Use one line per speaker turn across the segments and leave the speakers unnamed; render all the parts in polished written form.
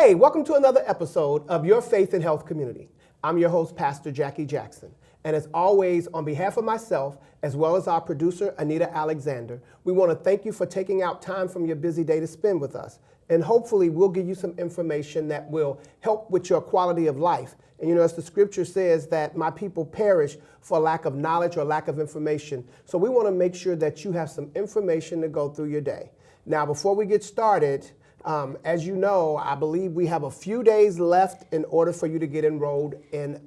Hey, welcome to another episode of Your Faith and Health Community. I'm your host, Pastor Jackie Jackson. And as always, on behalf of myself, as well as our producer, Anita Alexander, we want to thank you for taking out time from your busy day to spend with us. And hopefully we'll give you some information that will help with your quality of life. And you know, as the scripture says that my people perish for lack of knowledge or lack of information. So we want to make sure that you have some information to go through your day. Now, before we get started, as you know, I believe we have a few days left in order for you to get enrolled in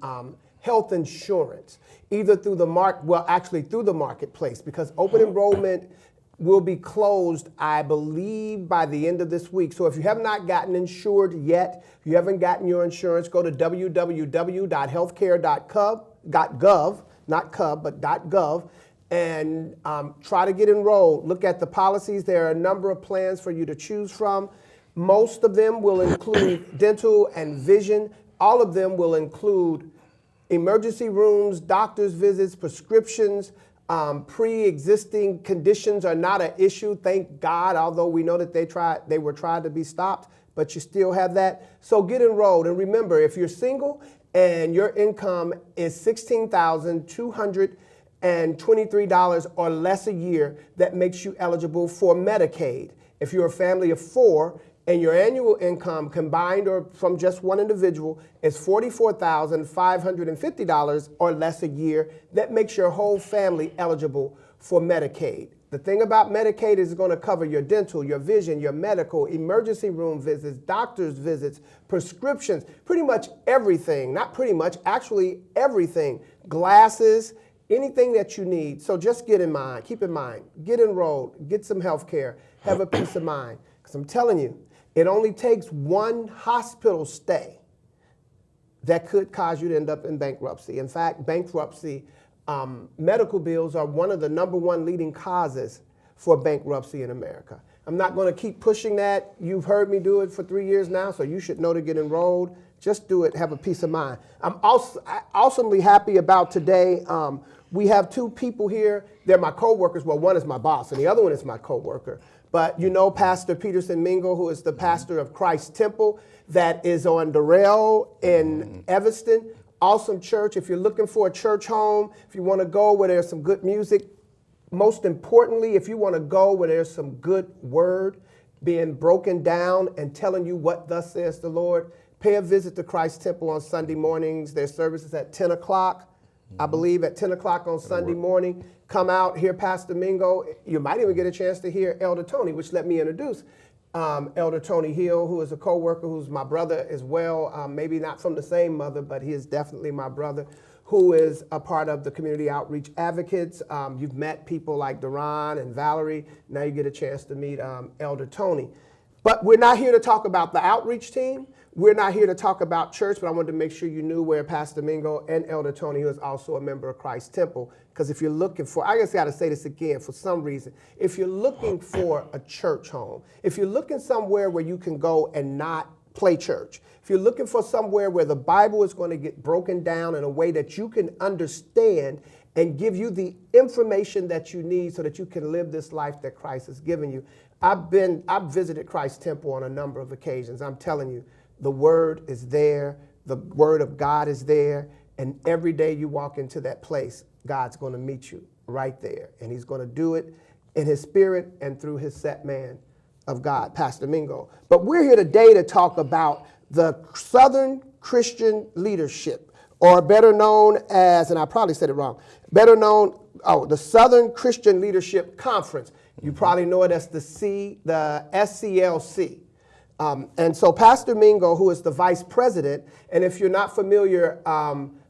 health insurance, either through through the marketplace, because open enrollment will be closed, I believe, by the end of this week. So if you have not gotten insured yet, if you haven't gotten your insurance, go to www.healthcare.gov, not cub, but .gov, and try to get enrolled. Look at the policies. There are a number of plans for you to choose from. Most of them will include dental and vision. All of them will include emergency rooms, doctor's visits, prescriptions. Pre-existing conditions are not an issue, thank God, although we know that they were tried to be stopped, but you still have that. So get enrolled. And remember, if you're single and your income is $16,223 or less a year, that makes you eligible for Medicaid. If you're a family of four, and your annual income combined or from just one individual is $44,550 or less a year, that makes your whole family eligible for Medicaid. The thing about Medicaid is it's going to cover your dental, your vision, your medical, emergency room visits, doctor's visits, prescriptions, pretty much everything. Not pretty much, actually everything. Glasses, anything that you need. So just keep in mind, get enrolled, get some health care, have a peace of mind. Because I'm telling you, it only takes one hospital stay that could cause you to end up in bankruptcy. In fact, bankruptcy, medical bills are one of the #1 leading causes for bankruptcy in America. I'm not going to keep pushing that. You've heard me do it for 3 years now, so you should know to get enrolled. Just do it. Have a peace of mind. I'm also awesomely happy about today. We have two people here. They're my co-workers. Well, one is my boss, and the other one is my co-worker. But you know Pastor Peterson Mingle, who is the pastor of Christ Temple that is on Durrell in Evanston. Awesome church. If you're looking for a church home, if you want to go where there's some good music, most importantly, if you want to go where there's some good word being broken down and telling you what thus says the Lord, pay a visit to Christ Temple on Sunday mornings. Their services at 10 o'clock. I believe at 10 o'clock on Sunday morning. Come out, hear Pastor Mingo. You might even get a chance to hear Elder Tony, which let me introduce Elder Tony Hill, who is a co-worker, who's my brother as well. Maybe not from the same mother, but he is definitely my brother, who is a part of the Community Outreach Advocates. You've met people like Duran and Valerie. Now you get a chance to meet Elder Tony. But we're not here to talk about the outreach team. We're not here to talk about church, but I wanted to make sure you knew where Pastor Mingo and Elder Tony, who is also a member of Christ Temple, because if you're looking for, I just got to say this again for some reason, if you're looking for a church home, if you're looking somewhere where you can go and not play church, if you're looking for somewhere where the Bible is going to get broken down in a way that you can understand and give you the information that you need so that you can live this life that Christ has given you. I've visited Christ Temple on a number of occasions. I'm telling you, the word is there. The word of God is there. And every day you walk into that place, God's going to meet you right there. And he's going to do it in his spirit and through his set man of God, Pastor Mingo. But we're here today to talk about the Southern Christian Leadership, or better known as, and I probably said it wrong, the Southern Christian Leadership Conference. You probably know it as the SCLC. And so Pastor Mingo, who is the vice president, and if you're not familiar,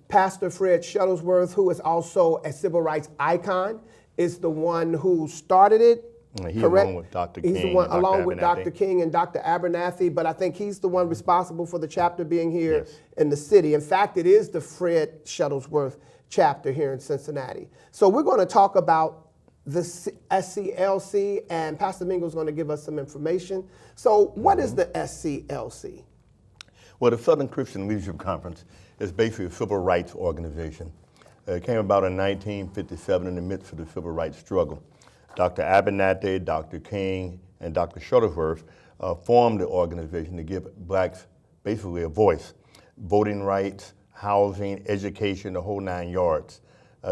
Pastor Fred Shuttlesworth, who is also a civil rights icon, is the one who started it.
He along with Dr. King.
He's the one along with Dr. King and Dr. Abernathy, but I think he's the one responsible for the chapter being here in the city. In fact, it is the Fred Shuttlesworth chapter here in Cincinnati. So we're going to talk about the SCLC, and Pastor Mingo is going to give us some information. So what is the SCLC?
Well, the Southern Christian Leadership Conference is basically a civil rights organization. It came about in 1957 in the midst of the civil rights struggle. Dr. Abernathy, Dr. King, and Dr. Shuttlesworth formed the organization to give blacks basically a voice. Voting rights, housing, education, the whole 9 yards.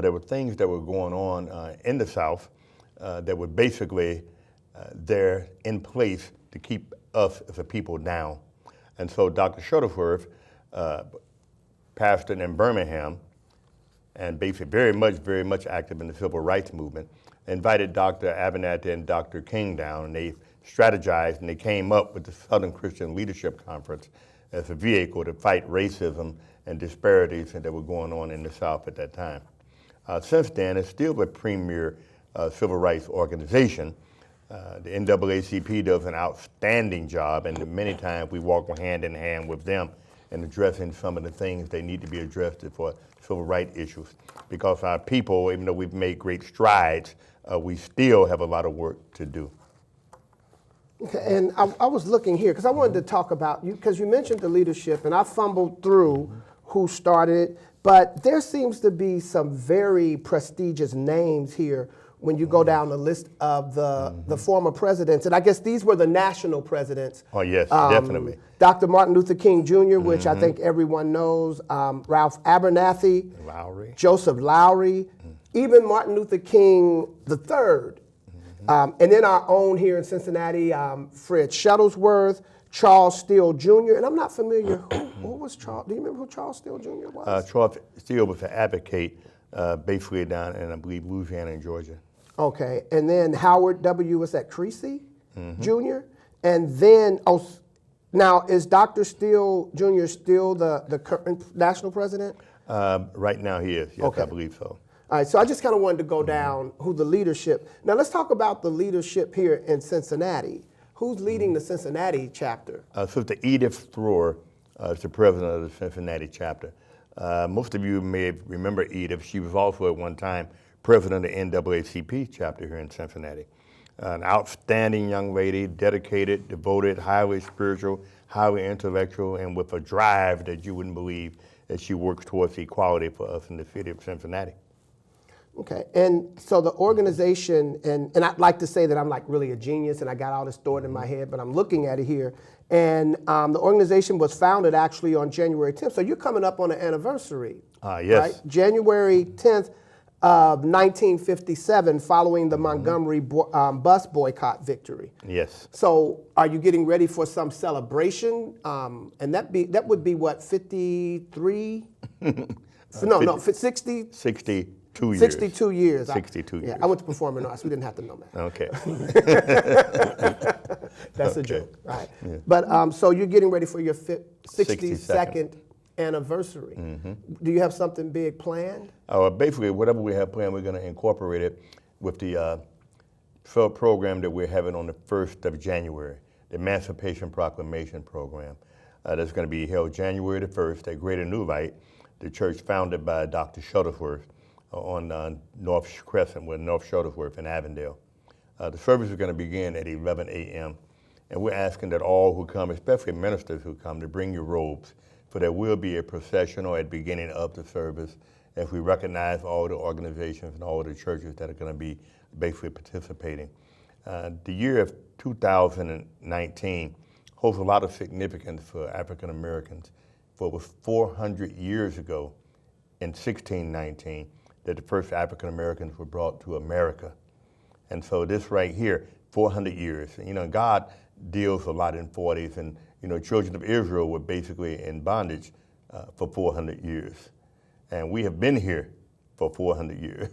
There were things that were going on in the South that were basically there in place to keep us as a people down. And so Dr. Shuttlesworth, pastored in Birmingham, and basically very much active in the civil rights movement, invited Dr. Abernathy and Dr. King down, and they strategized and they came up with the Southern Christian Leadership Conference as a vehicle to fight racism and disparities that were going on in the South at that time. Since then, it's still a premier civil rights organization. The NAACP does an outstanding job, and many times we walk hand in hand with them in addressing some of the things they need to be addressed for civil rights issues. Because our people, even though we've made great strides, we still have a lot of work to do.
Okay, and I was looking here because I wanted to talk about you, because you mentioned the leadership, and I fumbled through who started it, but there seems to be some very prestigious names here when you go down the list of the former presidents, and I guess these were the national presidents.
Oh yes, definitely.
Dr. Martin Luther King Jr., which I think everyone knows, Ralph Abernathy, Joseph Lowry, even Martin Luther King III, and then our own here in Cincinnati, Fred Shuttlesworth, Charles Steele Jr., and I'm not familiar, who was Charles? Do you remember who Charles Steele Jr. was?
Charles Steele was an advocate basically down in, I believe, Louisiana and Georgia.
Okay, and then Howard W. was that Creasy Jr., and then, now is Dr. Steele Jr. still the current national president?
Right now he is, yes, okay. I believe so.
All right, so I just kind of wanted to go down who the leadership. Now let's talk about the leadership here in Cincinnati. Who's leading the Cincinnati chapter? Sister
Edith Throer is the president of the Cincinnati chapter. Most of you may remember Edith. She was also at one time president of the NAACP chapter here in Cincinnati. An outstanding young lady, dedicated, devoted, highly spiritual, highly intellectual, and with a drive that you wouldn't believe as she works towards equality for us in the city of Cincinnati.
Okay, and so the organization, and I'd like to say that I'm like really a genius and I got all this stored in my head, but I'm looking at it here. And the organization was founded actually on January 10th. So you're coming up on an anniversary.
Yes.
Right? January 10th of 1957, following the Montgomery bus boycott victory.
Yes.
So are you getting ready for some celebration? And that would be what, 53? No, 60?
62 years.
62 years.
62 years.
Yeah, I went to performing arts. We didn't have to know that.
Okay.
That's a joke. Right. Yeah. But so you're getting ready for your 62nd anniversary. Do you have something big planned?
Basically, whatever we have planned, we're going to incorporate it with the program that we're having on the 1st of January, the Emancipation Proclamation Program. That's going to be held January the 1st at Greater New Light, the church founded by Dr. Shuttlesworth on North Crescent with North Shuttlesworth in Avondale. The service is going to begin at 11 a.m. And we're asking that all who come, especially ministers who come, to bring your robes. For there will be a processional at the beginning of the service as we recognize all the organizations and all the churches that are going to be basically participating. The year of 2019 holds a lot of significance for African Americans. For it was 400 years ago in 1619 that the first African Americans were brought to America. And so this right here, 400 years. You know, God deals a lot in 40s, and you know, children of Israel were basically in bondage for 400 years. And we have been here for 400 years.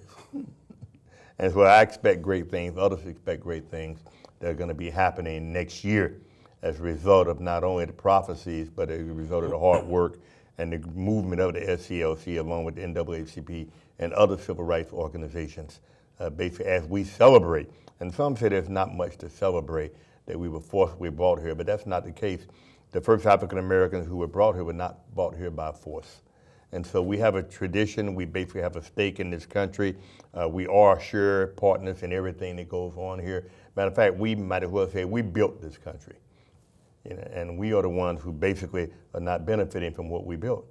And so I expect great things, others expect great things that are going to be happening next year as a result of not only the prophecies, but as a result of the hard work and the movement of the SCLC along with the NAACP and other civil rights organizations, basically as we celebrate. And some say there's not much to celebrate, that we were forcibly brought here, but that's not the case. The first African Americans who were brought here were not brought here by force. And so we have a tradition, we basically have a stake in this country. We are sure partners in everything that goes on here. Matter of fact, we might as well say we built this country. You know, and we are the ones who basically are not benefiting from what we built.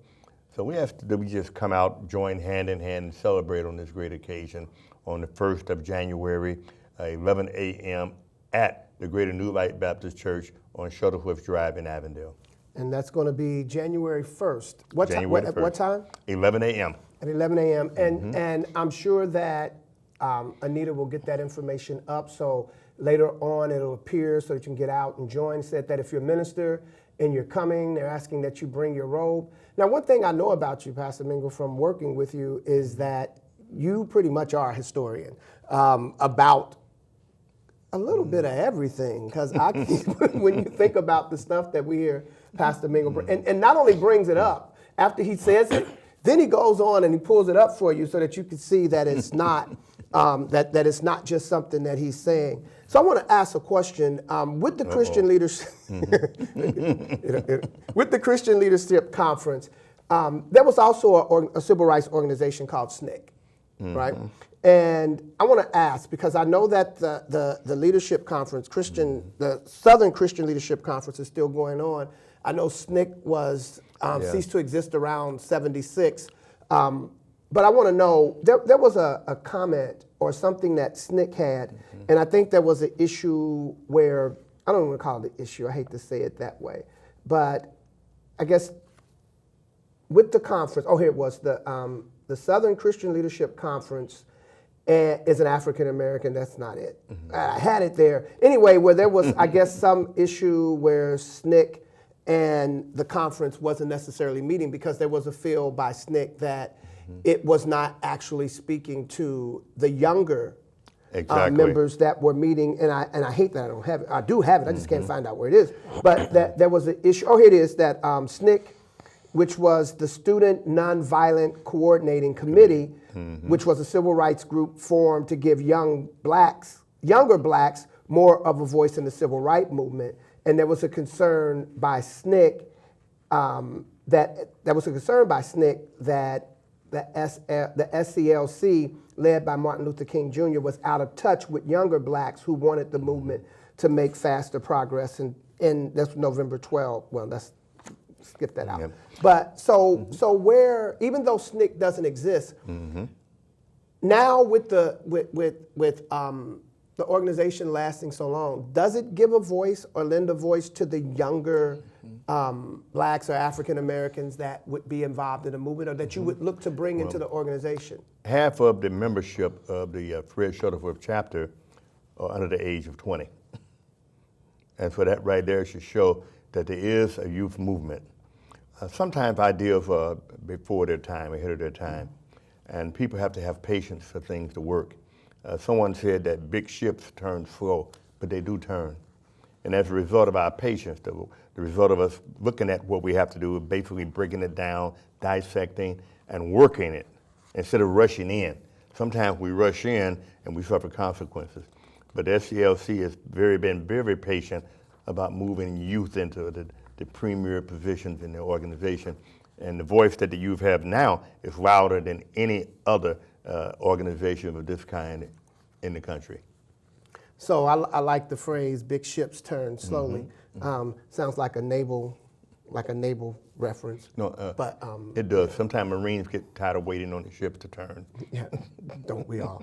So we ask that we just come out, join hand in hand, and celebrate on this great occasion on the 1st of January, 11 a.m. at the Greater New Light Baptist Church on Shuttlesworth Drive in Avondale.
And that's going to be January 1st.
January
At
1st.
what time?
11 a.m.
At 11 a.m. And I'm sure that Anita will get that information up. So later on it'll appear so that you can get out and join. Said that if you're a minister and you're coming, they're asking that you bring your robe. Now, one thing I know about you, Pastor Mingle, from working with you is that you pretty much are a historian about a little bit of everything, because when you think about the stuff that we hear Pastor Mingle, and not only brings it up after he says it, then he goes on and he pulls it up for you so that you can see that it's not that it's not just something that he's saying. So I want to ask a question with the Christian leadership with the Christian Leadership Conference. There was also a civil rights organization called SNCC, right? And I want to ask, because I know that the leadership conference, the Southern Christian Leadership Conference, is still going on. I know SNCC was ceased to exist around '76, but I want to know, there was a comment or something that SNCC had, and I think there was an issue where, I don't want to call it an issue, I hate to say it that way, but I guess with the conference, here it was, the Southern Christian Leadership Conference is an African American. That's not it. I had it there. Anyway, where there was, I guess, some issue where SNCC and the conference wasn't necessarily meeting because there was a feel by SNCC that it was not actually speaking to the younger members that were meeting. And I hate that I don't have it. I do have it. I just can't find out where it is. But that there was an issue. Here it is, that SNCC, which was the Student Nonviolent Coordinating Committee, which was a civil rights group formed to give younger blacks, more of a voice in the civil rights movement. And there was a concern by SNCC that the SCLC, led by Martin Luther King Jr., was out of touch with younger blacks who wanted the movement to make faster progress. And that's November 12th. Well, that's skip that out. Yep. But so where, even though SNCC doesn't exist, now with the organization lasting so long, does it give a voice or lend a voice to the younger blacks or African Americans that would be involved in the movement, or that you would look to bring into the organization?
Half of the membership of the Fred Shuttlesworth chapter are under the age of 20. And so that right there should show that there is a youth movement. Sometimes ideas are before their time, ahead of their time, and people have to have patience for things to work. Someone said that big ships turn slow, but they do turn. And as a result of our patience, the result of us looking at what we have to do, basically breaking it down, dissecting, and working it instead of rushing in. Sometimes we rush in and we suffer consequences. But the SCLC has been very patient about moving youth into the premier positions in the organization. And the voice that the youth have now is louder than any other organization of this kind in the country.
So I like the phrase "big ships turn slowly." Sounds like a naval reference.
No,
but
it does. Sometimes Marines get tired of waiting on the ships to turn.
Yeah, don't we all?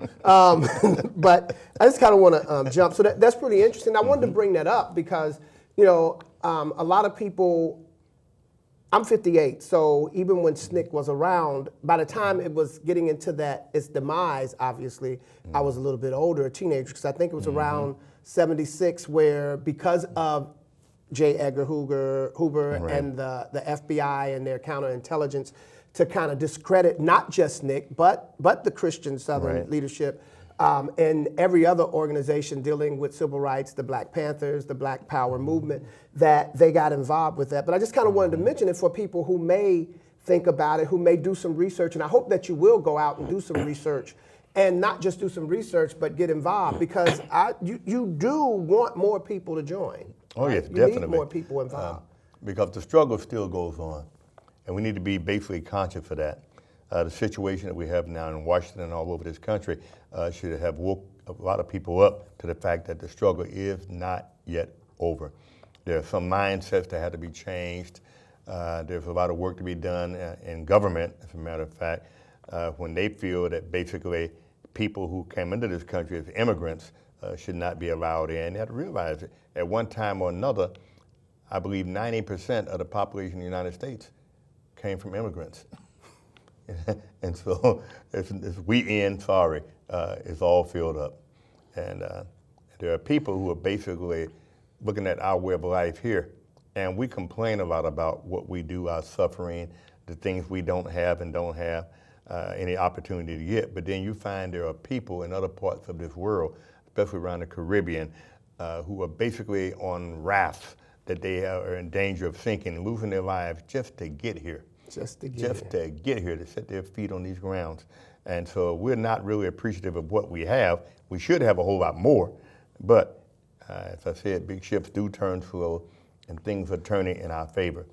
But I just kind of want to jump. So that's pretty interesting. I wanted to bring that up because, a lot of people. I'm 58, so even when SNCC was around, by the time it was getting into its demise, obviously, I was a little bit older, a teenager, because I think it was around '76 where, because of J. Edgar Hoover right. and the FBI and their counterintelligence, to kind of discredit not just SNCC, but the Christian Southern right. leadership, and every other organization dealing with civil rights, the Black Panthers, the Black Power movement, that they got involved with that. But I just kind of wanted to mention it for people who may think about it, who may do some research, and I hope that you will go out and do some research, and not just do some research, but get involved, because you do want more people to join.
Oh yes,
you
definitely.
need more people involved.
Because the struggle still goes on, and we need to be basically conscious of that. The situation that we have now in Washington and all over this country should have woke a lot of people up to the fact that the struggle is not yet over. There are some mindsets that have to be changed. There's a lot of work to be done in government, as a matter of fact, when they feel that basically people who came into this country as immigrants should not be allowed in. They have to realize that at one time or another, I believe 90% of the population of the United States came from immigrants. And so it's all filled up. And there are people who are basically looking at our way of life here, and we complain a lot about what we do, our suffering, the things we don't have and don't have any opportunity to get. But then you find there are people in other parts of this world, especially around the Caribbean, who are basically on rafts that they are in danger of sinking, losing their lives just to get here.
Just to
get here, to set their feet on these grounds. And so we're not really appreciative of what we have. We should have a whole lot more, but as I said, big ships do turn slow, and things are turning in our favor.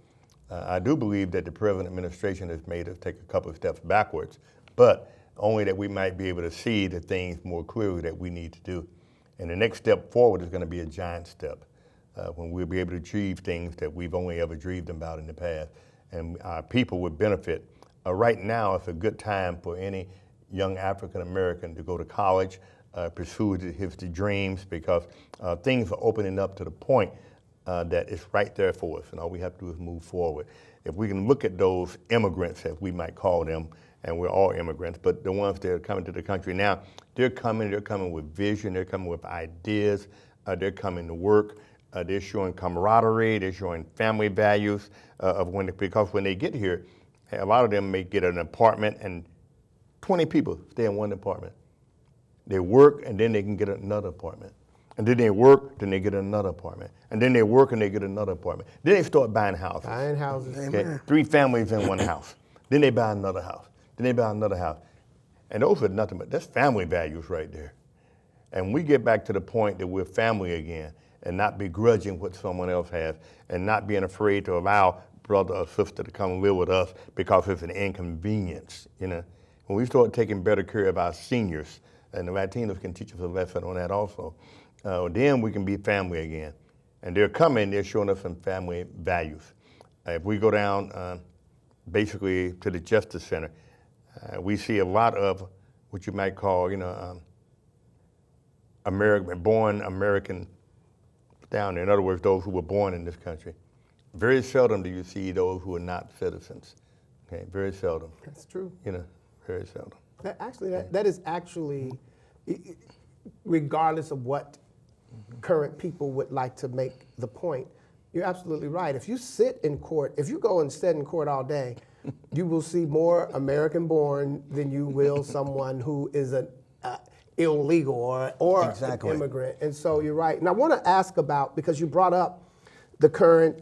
I do believe that the present administration has made us take a couple of steps backwards, but only that we might be able to see the things more clearly that we need to do. And the next step forward is going to be a giant step, when we'll be able to achieve things that we've only ever dreamed about in the past, and our people would benefit. Right now, it's a good time for any young African American to go to college, pursue his dreams, because things are opening up to the point that it's right there for us, and all we have to do is move forward. If we can look at those immigrants, as we might call them, and we're all immigrants, but the ones that are coming to the country now, they're coming with vision, they're coming with ideas, they're coming to work, they're showing camaraderie, they're showing family values, because when they get here, a lot of them may get an apartment and 20 people stay in one apartment. They work and then they can get another apartment. And then they work, then they get another apartment. And then they work and they get another apartment. Then they start buying houses.
Buying houses.
Okay? 3 families in one house. Then they buy another house. Then they buy another house. And those are nothing but, that's family values right there. And we get back to the point that we're family again, and not begrudging what someone else has, and not being afraid to allow brother or sister to come live with us because it's an inconvenience. You know, when we start taking better care of our seniors, and the Latinos can teach us a lesson on that also, then we can be family again. And they're coming, they're showing us some family values. If we go down basically to the Justice Center, we see a lot of what you might call, born American down there. In other words, those who were born in this country. Very seldom do you see those who are not citizens. Okay, very seldom.
That's true.
Very seldom.
That is actually, regardless of what current people would like to make the point, you're absolutely right. If you sit in court, if you go and sit in court all day, you will see more American-born than you will someone who is an illegal or
Exactly.
an immigrant. And so you're right. And I want to ask about, because you brought up the current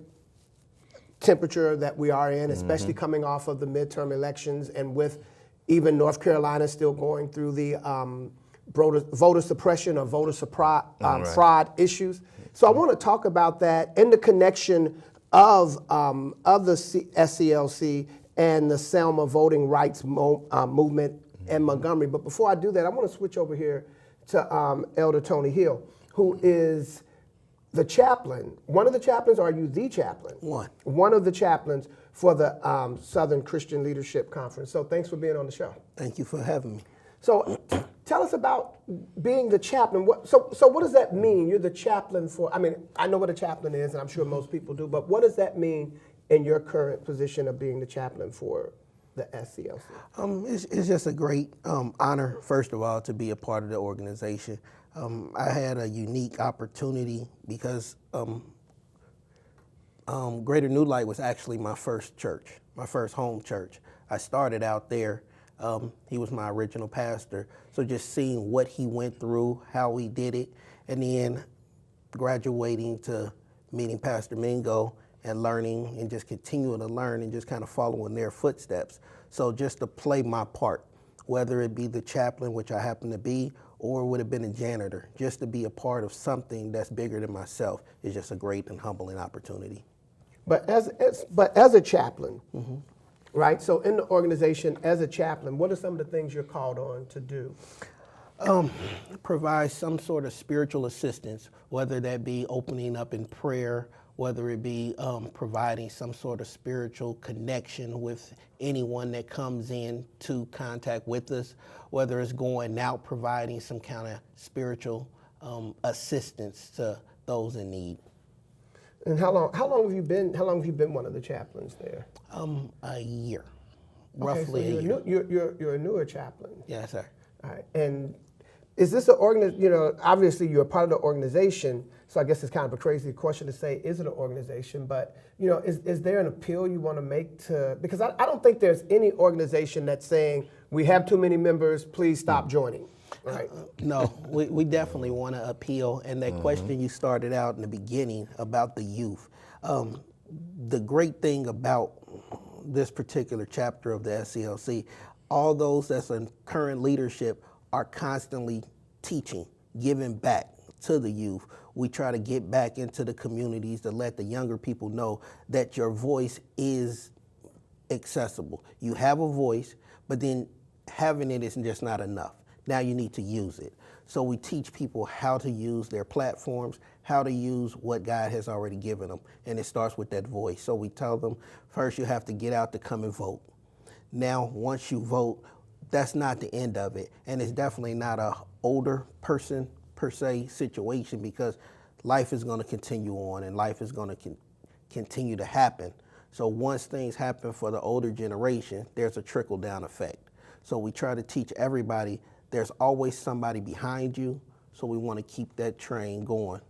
temperature that we are in, especially coming off of the midterm elections, and with even North Carolina still going through the voter suppression or voter fraud issues. So I want to talk about that and the connection of the SCLC and the Selma voting rights movement in Montgomery. But before I do that, I want to switch over here to Elder Tony Hill, who is the chaplain. One of the chaplains, or are you the chaplain? One of the chaplains for the Southern Christian Leadership Conference. So thanks for being on the show.
Thank you for having me.
So tell us about being the chaplain. So what does that mean? You're the chaplain for, I know what a chaplain is, and I'm sure most people do, but what does that mean in your current position of being the chaplain for the SCLC?
It's just a great honor, first of all, to be a part of the organization. I had a unique opportunity because Greater New Light was actually my first church, my first home church. I started out there. He was my original pastor. So just seeing what he went through, how he did it, and then graduating to meeting Pastor Mingo and learning and just continuing to learn and just kind of following their footsteps. So just to play my part, whether it be the chaplain, which I happen to be, or would have been a janitor, just to be a part of something that's bigger than myself is just a great and humbling opportunity.
But as a chaplain, right? So in the organization, as a chaplain, what are some of the things you're called on to do?
Provide some sort of spiritual assistance, whether that be opening up in prayer, whether it be providing some sort of spiritual connection with anyone that comes in to contact with us, whether it's going out providing some kind of spiritual assistance to those in need.
And how long have you been one of the chaplains there?
A year,
Okay,
roughly
so
a year.
you're a newer chaplain.
Yes, sir.
All right. And is this an obviously you're a part of the organization, so I guess it's kind of a crazy question to say, is it an organization? But, is there an appeal you want to make to, because I don't think there's any organization that's saying, we have too many members, please stop joining, right?
No, we definitely want to appeal. And that question you started out in the beginning about the youth. The great thing about this particular chapter of the SCLC, all those that's in current leadership are constantly teaching, giving back to the youth. We try to get back into the communities to let the younger people know that your voice is accessible. You have a voice, but then having it is just not enough. Now you need to use it. So we teach people how to use their platforms, how to use what God has already given them, and it starts with that voice. So we tell them, first you have to get out to come and vote. Now, once you vote, that's not the end of it, and it's definitely not a older person per se situation, because life is going to continue on and life is going to continue to happen. So once things happen for the older generation, there's a trickle-down effect. So we try to teach everybody there's always somebody behind you, so we want to keep that train going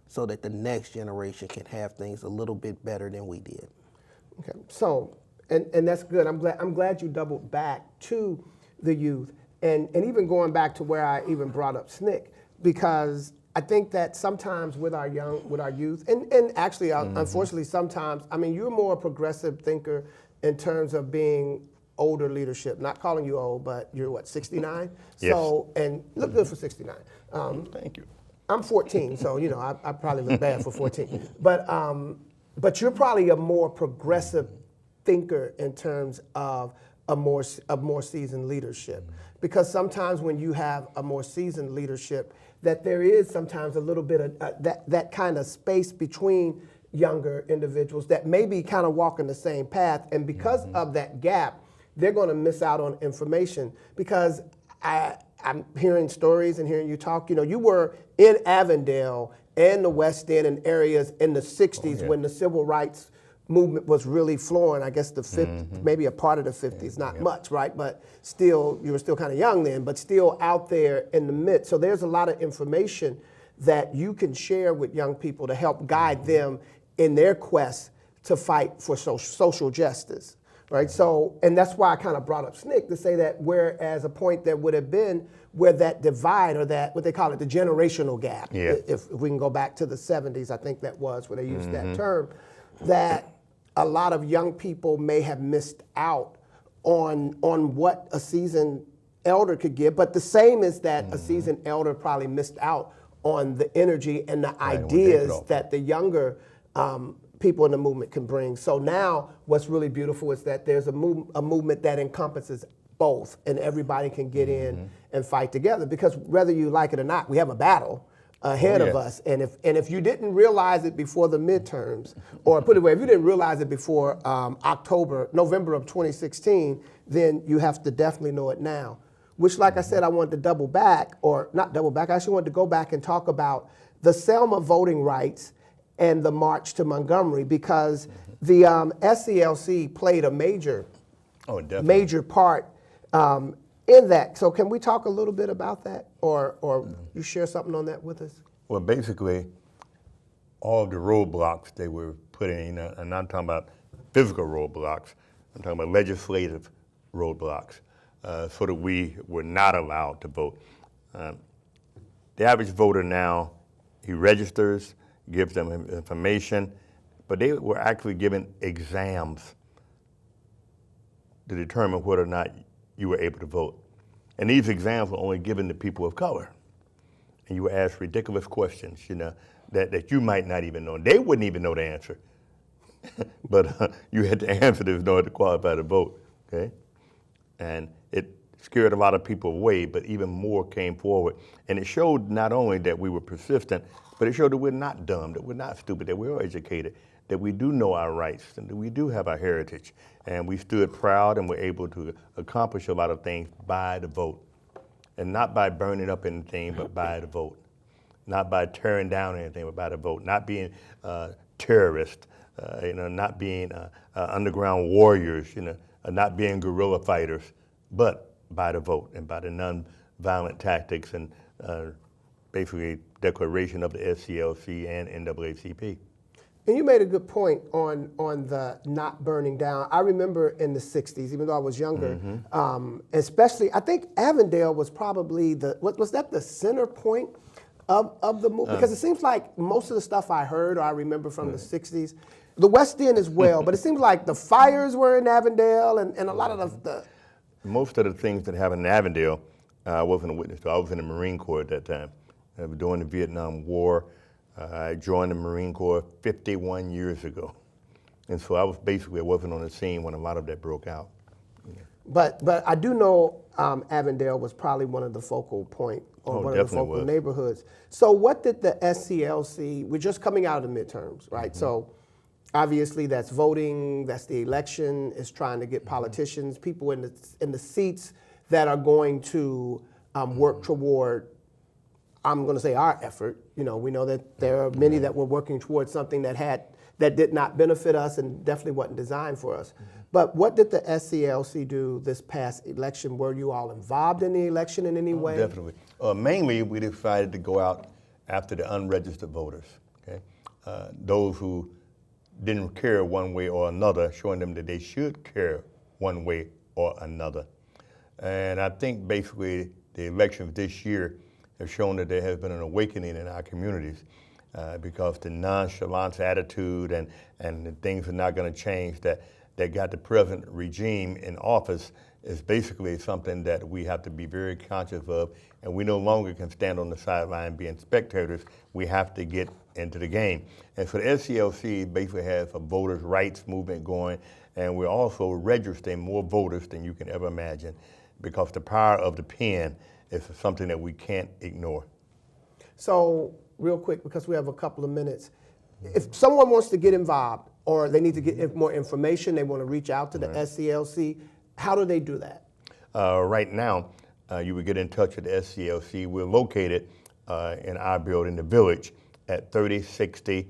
so that the next generation can have things a little bit better than we did.
Okay, so, and that's good. I'm glad you doubled back to the youth, and even going back to where I even brought up SNCC, because I think that sometimes with our youth, and actually, unfortunately, sometimes, you're more a progressive thinker in terms of being older leadership. Not calling you old, but you're what, 69?
Yes.
So, and look good for 69.
Thank you.
I'm 14, so I probably look bad for 14. But you're probably a more progressive thinker in terms of a more seasoned leadership, because sometimes when you have a more seasoned leadership, that there is sometimes a little bit of that kind of space between younger individuals that may be kind of walking the same path, and because of that gap, they're going to miss out on information. Because I'm hearing stories and hearing you talk. You were in Avondale and the West End and areas in the 60s when the civil rights movement was really flowing. I guess the 50s, maybe a part of the 50s, not much, right? But still, you were still kind of young then, but still out there in the midst. So there's a lot of information that you can share with young people to help guide them in their quest to fight for social justice, right? So, and that's why I kind of brought up SNCC, to say that whereas a point that would have been where that divide, or that, what they call it, the generational gap, if we can go back to the 70s, I think that was where they used that term, that a lot of young people may have missed out on what a seasoned elder could give, but the same is that a seasoned elder probably missed out on the energy and the ideas that the younger people in the movement can bring. So now what's really beautiful is that there's a movement that encompasses both, and everybody can get in and fight together, because whether you like it or not, we have a battle ahead of us. And if you didn't realize it before the midterms, or put it away, if you didn't realize it before November of 2016, then you have to definitely know it now. Which, like I said, I wanted to double back, or not double back, I actually wanted to go back and talk about the Selma voting rights and the march to Montgomery, because the SCLC played a major part in that. So can we talk a little bit about that, or you share something on that with us?
Well, basically, all of the roadblocks they were putting, and I'm talking about physical roadblocks, I'm talking about legislative roadblocks, so that we were not allowed to vote. The average voter now, he registers, gives them information, but they were actually given exams to determine whether or not you were able to vote. And these exams were only given to people of color. And you were asked ridiculous questions, that you might not even know. They wouldn't even know the answer. But you had to answer this in order to qualify to vote, okay? And it scared a lot of people away, but even more came forward. And it showed not only that we were persistent, but it showed that we're not dumb, that we're not stupid, that we're educated, that we do know our rights, and that we do have our heritage. And we stood proud and were able to accomplish a lot of things by the vote. And not by burning up anything, but by the vote. Not by tearing down anything, but by the vote. Not being terrorists, not being underground warriors, not being guerrilla fighters, but by the vote and by the non-violent tactics and basically declaration of the SCLC and NAACP.
And you made a good point on the not burning down. I remember in the 60s, even though I was younger, especially, I think Avondale was probably was that the center point of the movement? Because it seems like most of the stuff I heard or I remember from the 60s, the West End as well, but it seems like the fires were in Avondale and a lot of the...
Most of the things that happened in Avondale, I wasn't a witness to. I was in the Marine Corps at that time. During the Vietnam War, I joined the Marine Corps 51 years ago. And so I wasn't on the scene when a lot of that broke out.
But I do know Avondale was probably one of the focal point, or one of the focal neighborhoods. So what did the SCLC, we're just coming out of the midterms, right? So obviously that's voting, that's the election, it's trying to get politicians, people in the seats that are going to work toward, I'm going to say our effort. We know that there are many that were working towards something that did not benefit us and definitely wasn't designed for us. But what did the SCLC do this past election? Were you all involved in the election in any way?
Definitely. Mainly, we decided to go out after the unregistered voters. Okay, those who didn't care one way or another, showing them that they should care one way or another. And I think basically the elections this year have shown that there has been an awakening in our communities because the nonchalance attitude and the things are not going to change that got the present regime in office is basically something that we have to be very conscious of, and we no longer can stand on the sideline being spectators. We have to get into the game. And so the SCLC basically has a voters' rights movement going, and we're also registering more voters than you can ever imagine because the power of the pen is something that we can't ignore.
So real quick, because we have a couple of minutes, if someone wants to get involved or they need to get more information, they want to reach out to the SCLC, how do they do that?
Right now, you would get in touch with the SCLC. We're located in our building, the Village, at 3060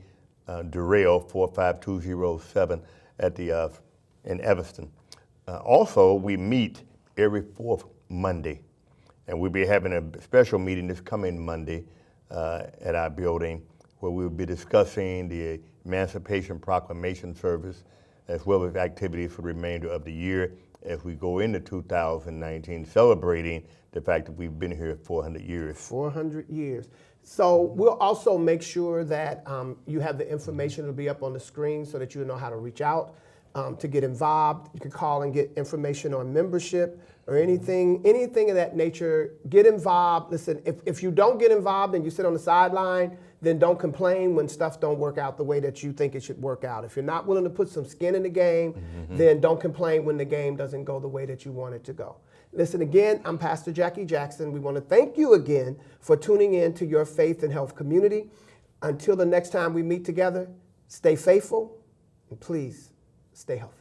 Durrell 45207 in Evanston. Also, we meet every fourth Monday, and we'll be having a special meeting this coming Monday at our building where we'll be discussing the Emancipation Proclamation service as well as activities for the remainder of the year as we go into 2019, celebrating the fact that we've been here 400 years. 400
years. So we'll also make sure that you have the information that'll be up on the screen so that you know how to reach out to get involved. You can call and get information on membership or anything of that nature. Get involved. Listen, if you don't get involved and you sit on the sideline, then don't complain when stuff don't work out the way that you think it should work out. If you're not willing to put some skin in the game, then don't complain when the game doesn't go the way that you want it to go. Listen, again, I'm Pastor Jackie Jackson. We want to thank you again for tuning in to your Faith and Health community. Until the next time we meet together, stay faithful and please stay healthy.